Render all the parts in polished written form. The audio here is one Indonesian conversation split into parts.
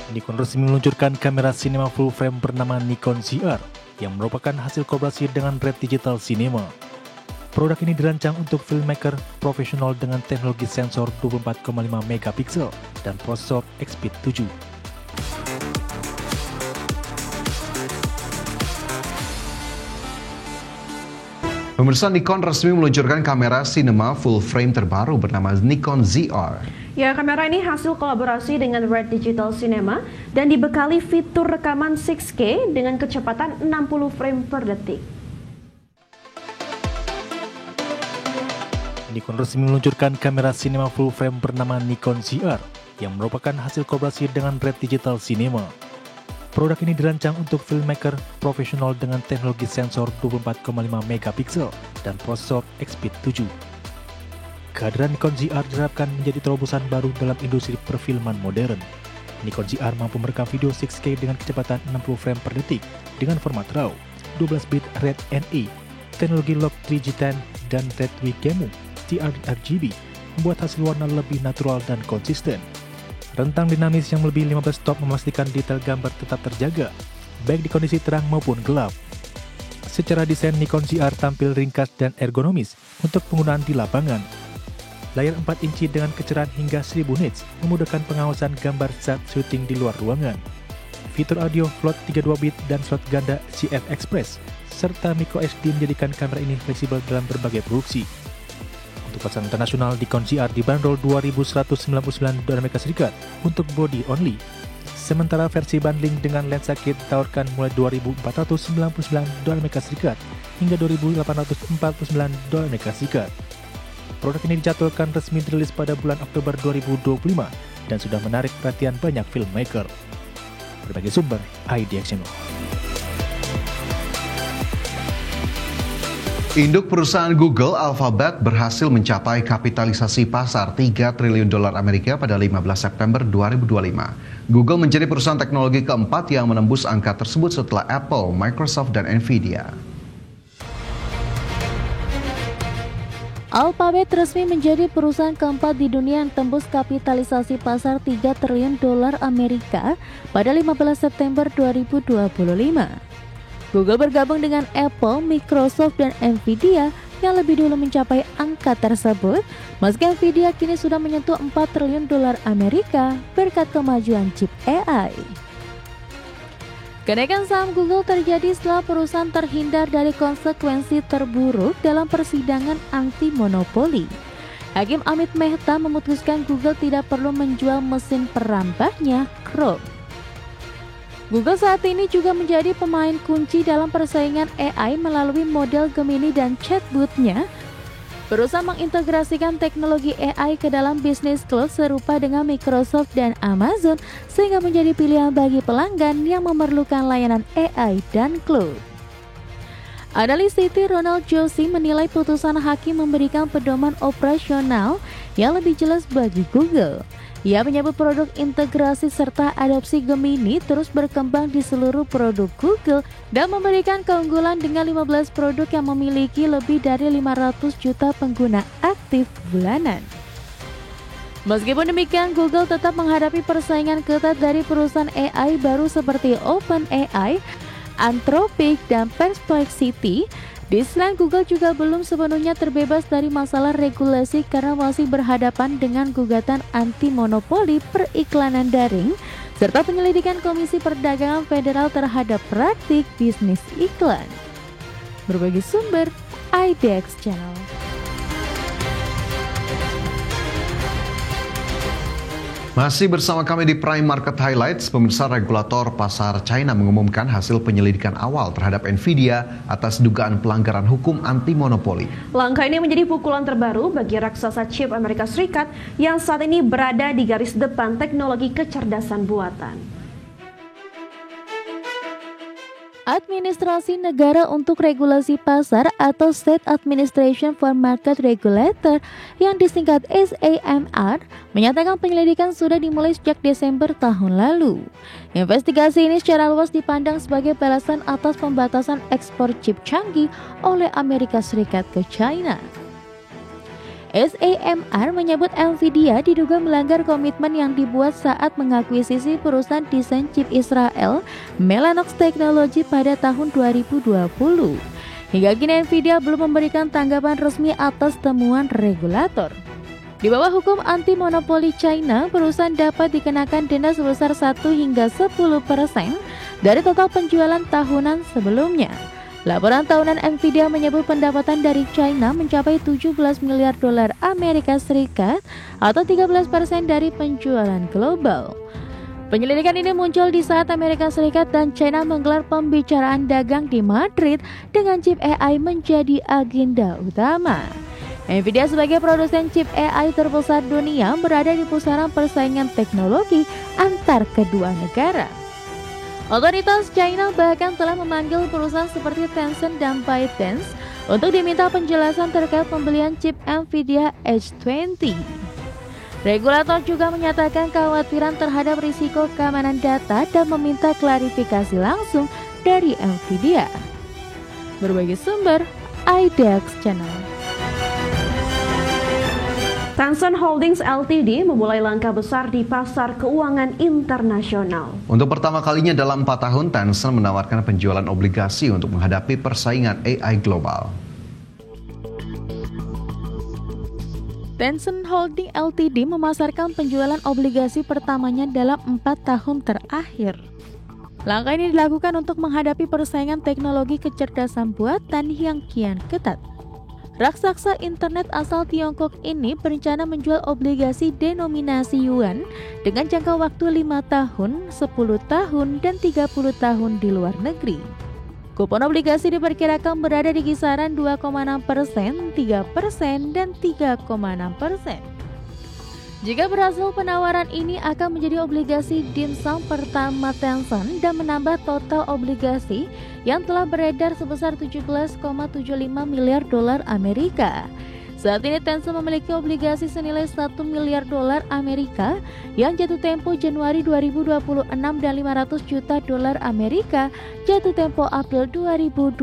Nikon resmi meluncurkan kamera sinema full frame bernama Nikon ZR yang merupakan hasil kolaborasi dengan Red Digital Cinema. Produk ini dirancang untuk filmmaker profesional dengan teknologi sensor 24,5 megapiksel dan prosesor Expeed 7. Pemirsa, Nikon resmi meluncurkan kamera sinema full frame terbaru bernama Nikon ZR. Ya, kamera ini hasil kolaborasi dengan Red Digital Cinema dan dibekali fitur rekaman 6K dengan kecepatan 60 frame per detik. Nikon resmi meluncurkan kamera sinema full frame bernama Nikon ZR yang merupakan hasil kolaborasi dengan Red Digital Cinema. Produk ini dirancang untuk filmmaker profesional dengan teknologi sensor 24,5 megapiksel dan prosesor Expeed 7. Kehadiran Nikon ZR diharapkan menjadi terobosan baru dalam industri perfilman modern. Nikon ZR mampu merekam video 6K dengan kecepatan 60 frame per detik dengan format RAW, 12 bit Red NA, teknologi Log 3G10 dan Red Wacom TRRGB membuat hasil warna lebih natural dan konsisten. Rentang dinamis yang lebih 15 stop memastikan detail gambar tetap terjaga, baik di kondisi terang maupun gelap. Secara desain, Nikon ZR tampil ringkas dan ergonomis untuk penggunaan di lapangan. Layar 4 inci dengan kecerahan hingga 1000 nits memudahkan pengawasan gambar saat syuting di luar ruangan. Fitur audio float 32 bit dan slot ganda CF Express, serta micro SD menjadikan kamera ini fleksibel dalam berbagai produksi. Untuk pasar internasional, Nikon ZR dibanderol $2.199 untuk body only. Sementara versi bundling dengan lensa kit ditawarkan mulai $2.499 hingga $2.849. Produk ini dijadwalkan resmi dirilis pada bulan Oktober 2025 dan sudah menarik perhatian banyak filmmaker. Berbagai sumber, IDX Channel. Induk perusahaan Google, Alphabet, berhasil mencapai kapitalisasi pasar $3 triliun Amerika pada 15 September 2025. Google menjadi perusahaan teknologi keempat yang menembus angka tersebut setelah Apple, Microsoft, dan Nvidia. Alphabet resmi menjadi perusahaan keempat di dunia yang tembus kapitalisasi pasar $3 triliun Amerika pada 15 September 2025. Google bergabung dengan Apple, Microsoft, dan Nvidia yang lebih dulu mencapai angka tersebut, meski Nvidia kini sudah menyentuh $4 triliun Amerika berkat kemajuan chip AI. Kenaikan saham Google terjadi setelah perusahaan terhindar dari konsekuensi terburuk dalam persidangan anti monopoli. Hakim Amit Mehta memutuskan Google tidak perlu menjual mesin perambahnya, Chrome. Google saat ini juga menjadi pemain kunci dalam persaingan AI melalui model Gemini dan chatbot-nya, berusaha mengintegrasikan teknologi AI ke dalam bisnis cloud serupa dengan Microsoft dan Amazon sehingga menjadi pilihan bagi pelanggan yang memerlukan layanan AI dan cloud. Analis Citi Ronald Joshi menilai putusan hakim memberikan pedoman operasional yang lebih jelas bagi Google. Ia menyebut produk integrasi serta adopsi Gemini terus berkembang di seluruh produk Google dan memberikan keunggulan dengan 15 produk yang memiliki lebih dari 500 juta pengguna aktif bulanan. Meskipun demikian, Google tetap menghadapi persaingan ketat dari perusahaan AI baru seperti OpenAI, Anthropic, dan Perplexity. Di selain Google juga belum sepenuhnya terbebas dari masalah regulasi karena masih berhadapan dengan gugatan anti monopoli periklanan daring serta penyelidikan Komisi Perdagangan Federal terhadap praktik bisnis iklan. Berbagai sumber, IDX Channel. Masih bersama kami di Prime Market Highlights, pemirsa, regulator pasar China mengumumkan hasil penyelidikan awal terhadap Nvidia atas dugaan pelanggaran hukum anti monopoli. Langkah ini menjadi pukulan terbaru bagi raksasa chip Amerika Serikat yang saat ini berada di garis depan teknologi kecerdasan buatan. Administrasi Negara untuk Regulasi Pasar atau State Administration for Market Regulator yang disingkat SAMR menyatakan penyelidikan sudah dimulai sejak Desember tahun lalu. Investigasi ini secara luas dipandang sebagai balasan atas pembatasan ekspor chip canggih oleh Amerika Serikat ke China. SAMR menyebut Nvidia diduga melanggar komitmen yang dibuat saat mengakuisisi perusahaan desain chip Israel Mellanox Technology pada tahun 2020. Hingga kini Nvidia belum memberikan tanggapan resmi atas temuan regulator. Di bawah hukum anti monopoli China, perusahaan dapat dikenakan denda sebesar 1 hingga 10% dari total penjualan tahunan sebelumnya. Laporan tahunan Nvidia menyebut pendapatan dari China mencapai 17 miliar dolar Amerika Serikat atau 13% dari penjualan global. Penyelidikan ini muncul di saat Amerika Serikat dan China menggelar pembicaraan dagang di Madrid dengan chip AI menjadi agenda utama. Nvidia sebagai produsen chip AI terbesar dunia berada di pusaran persaingan teknologi antar kedua negara. Otoritas China bahkan telah memanggil perusahaan seperti Tencent dan ByteDance untuk diminta penjelasan terkait pembelian chip Nvidia H20. Regulator juga menyatakan kekhawatiran terhadap risiko keamanan data dan meminta klarifikasi langsung dari Nvidia. Berbagai sumber, IDEX Channel. Tencent Holdings Ltd memulai langkah besar di pasar keuangan internasional. Untuk pertama kalinya dalam 4 tahun, Tencent menawarkan penjualan obligasi untuk menghadapi persaingan AI global. Tencent Holdings Ltd memasarkan penjualan obligasi pertamanya dalam 4 tahun terakhir. Langkah ini dilakukan untuk menghadapi persaingan teknologi kecerdasan buatan yang kian ketat. Raksasa internet asal Tiongkok ini berencana menjual obligasi denominasi yuan dengan jangka waktu 5 tahun, 10 tahun, dan 30 tahun di luar negeri. Kupon obligasi diperkirakan berada di kisaran 2,6%, 3%, dan 3,6%. Jika berhasil, penawaran ini akan menjadi obligasi dimsum pertama Tencent dan menambah total obligasi yang telah beredar sebesar 17,75 miliar dolar Amerika. Saat ini Tencent memiliki obligasi senilai 1 miliar dolar Amerika yang jatuh tempo Januari 2026 dan 500 juta dolar Amerika jatuh tempo April 2026.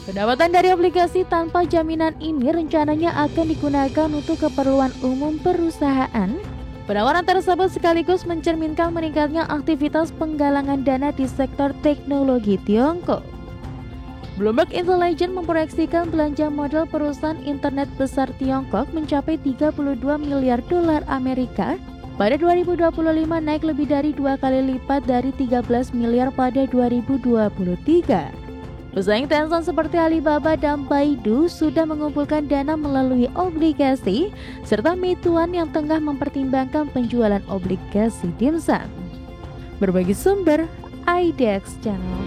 Pendapatan dari obligasi tanpa jaminan ini rencananya akan digunakan untuk keperluan umum perusahaan. Penawaran tersebut sekaligus mencerminkan meningkatnya aktivitas penggalangan dana di sektor teknologi Tiongkok. Bloomberg Intelligence memproyeksikan belanja modal perusahaan internet besar Tiongkok mencapai 32 miliar dolar Amerika pada 2025, naik lebih dari 2 kali lipat dari 13 miliar pada 2023. Pesaing Tencent seperti Alibaba dan Baidu sudah mengumpulkan dana melalui obligasi, serta Meituan yang tengah mempertimbangkan penjualan obligasi dimsum. Berbagi sumber, IDEX Channel.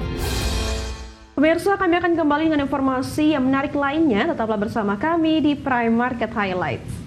Pemirsa, kami akan kembali dengan informasi yang menarik lainnya. Tetaplah bersama kami di Prime Market Highlights.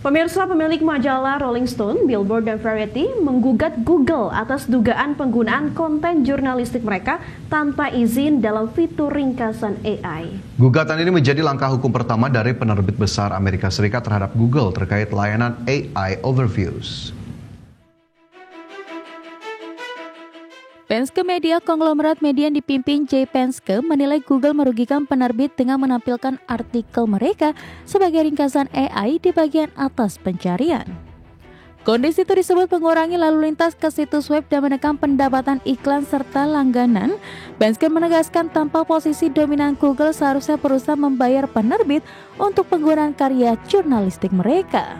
Pemirsa, pemilik majalah Rolling Stone, Billboard, dan Variety menggugat Google atas dugaan penggunaan konten jurnalistik mereka tanpa izin dalam fitur ringkasan AI. Gugatan ini menjadi langkah hukum pertama dari penerbit besar Amerika Serikat terhadap Google terkait layanan AI Overviews. Penske Media, konglomerat media yang dipimpin Jay Penske, menilai Google merugikan penerbit dengan menampilkan artikel mereka sebagai ringkasan AI di bagian atas pencarian. Kondisi itu disebut mengurangi lalu lintas ke situs web dan menekan pendapatan iklan serta langganan. Penske menegaskan tanpa posisi dominan Google seharusnya perusahaan membayar penerbit untuk penggunaan karya jurnalistik mereka.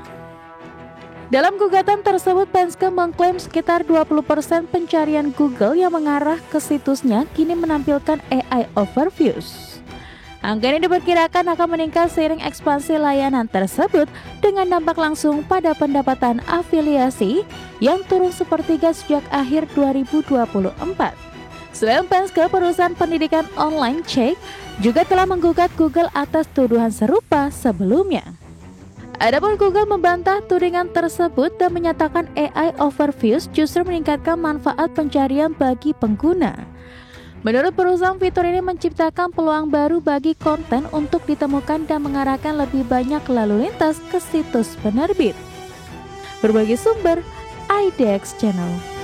Dalam gugatan tersebut, Penske mengklaim sekitar 20% pencarian Google yang mengarah ke situsnya kini menampilkan AI Overviews. Angka ini diperkirakan akan meningkat seiring ekspansi layanan tersebut dengan dampak langsung pada pendapatan afiliasi yang turun sepertiga sejak akhir 2024. Selain Penske, perusahaan pendidikan online Check juga telah menggugat Google atas tuduhan serupa sebelumnya. Adapun Google membantah tudingan tersebut dan menyatakan AI Overviews justru meningkatkan manfaat pencarian bagi pengguna. Menurut perusahaan, fitur ini menciptakan peluang baru bagi konten untuk ditemukan dan mengarahkan lebih banyak lalu lintas ke situs penerbit. Berbagai sumber, IDX Channel.